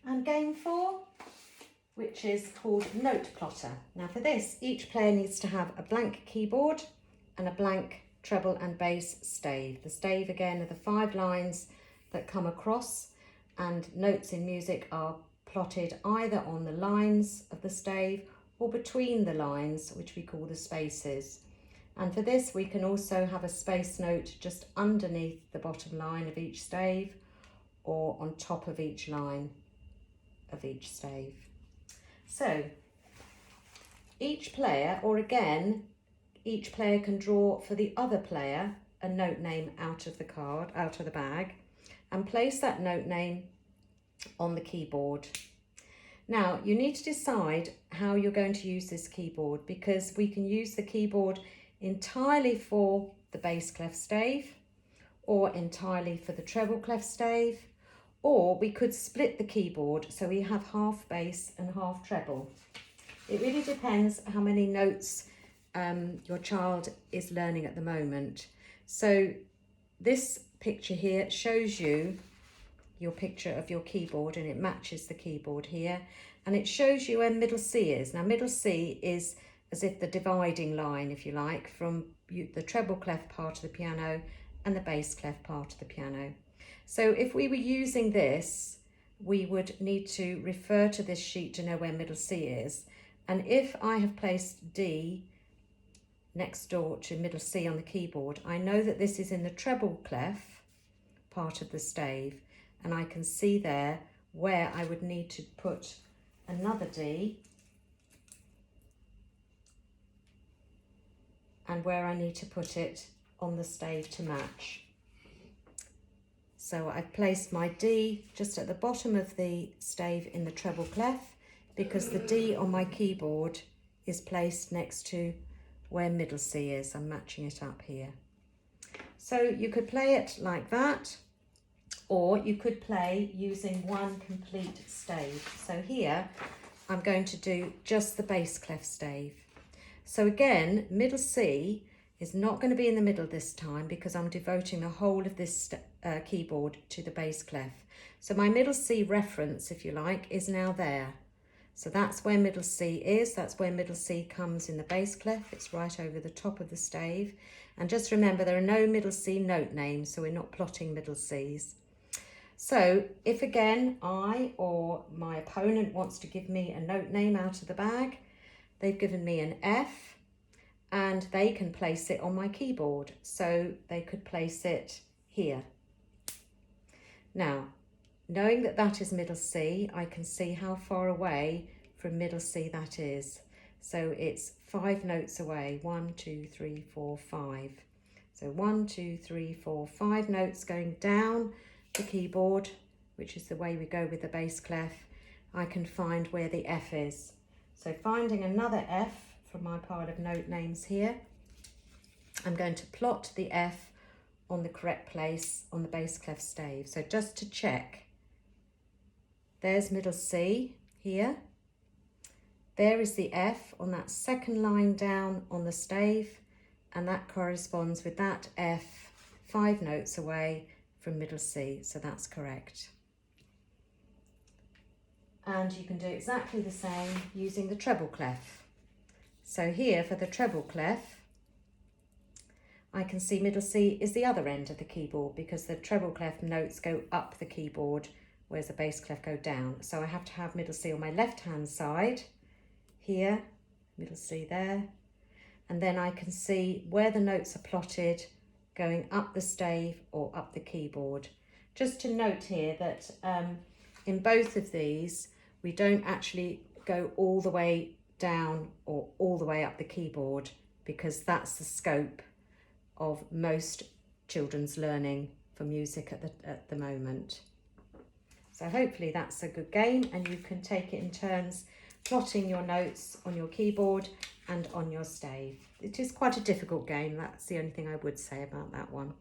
And game 4, which is called Note Plotter. Now for this, each player needs to have a blank keyboard and a blank treble and bass stave. The stave again are the 5 lines that come across, and notes in music are plotted either on the lines of the stave or between the lines, which we call the spaces. And for this, we can also have a space note just underneath the bottom line of each stave or on top of each line of each stave. So each player, or again, each player can draw for the other player a note name out of the bag, and place that note name on the keyboard. Now you need to decide how you're going to use this keyboard, because we can use the keyboard entirely for the bass clef stave, or entirely for the treble clef stave, or we could split the keyboard so we have half bass and half treble. It really depends how many notes your child is learning at the moment. So this picture here shows you your picture of your keyboard, and it matches the keyboard here, and it shows you where middle C is. Now middle C is as if the dividing line, if you like, from the treble clef part of the piano and the bass clef part of the piano. So if we were using this, we would need to refer to this sheet to know where middle C is. And if I have placed D next door to middle C on the keyboard, I know that this is in the treble clef part of the stave, and I can see there where I would need to put another D and where I need to put it on the stave to match. So I've placed my D just at the bottom of the stave in the treble clef, because the D on my keyboard is placed next to where middle C is. I'm matching it up here. So you could play it like that, or you could play using one complete stave. So here I'm going to do just the bass clef stave. So again, middle C is not going to be in the middle this time, because I'm devoting the whole of this keyboard to the bass clef. So my middle C reference, if you like, is now there. So that's where middle C is. That's where middle C comes in the bass clef. It's right over the top of the stave. And just remember, there are no middle C note names, so we're not plotting middle Cs. So if again I or my opponent wants to give me a note name out of the bag, they've given me an F, and they can place it on my keyboard. So they could place it here. Now, knowing that that is middle C, I can see how far away from middle C that is. So it's 5 notes away, 1, 2, 3, 4, 5. So 1, 2, 3, 4, 5 notes going down the keyboard, which is the way we go with the bass clef. I can find where the F is. So finding another F from my pile of note names here, I'm going to plot the F on the correct place on the bass clef stave. So just to check, there's middle C here. There is the F on that second line down on the stave, and that corresponds with that F 5 notes away from middle C, so that's correct. And you can do exactly the same using the treble clef. So here for the treble clef, I can see middle C is the other end of the keyboard, because the treble clef notes go up the keyboard, whereas the bass clef go down. So I have to have middle C on my left hand side here, middle C there, and then I can see where the notes are plotted going up the stave or up the keyboard. Just to note here that in both of these, we don't actually go all the way down or all the way up the keyboard, because that's the scope of most children's learning for music at the moment. So hopefully that's a good game, and you can take it in turns plotting your notes on your keyboard and on your stave. It is quite a difficult game, that's the only thing I would say about that one.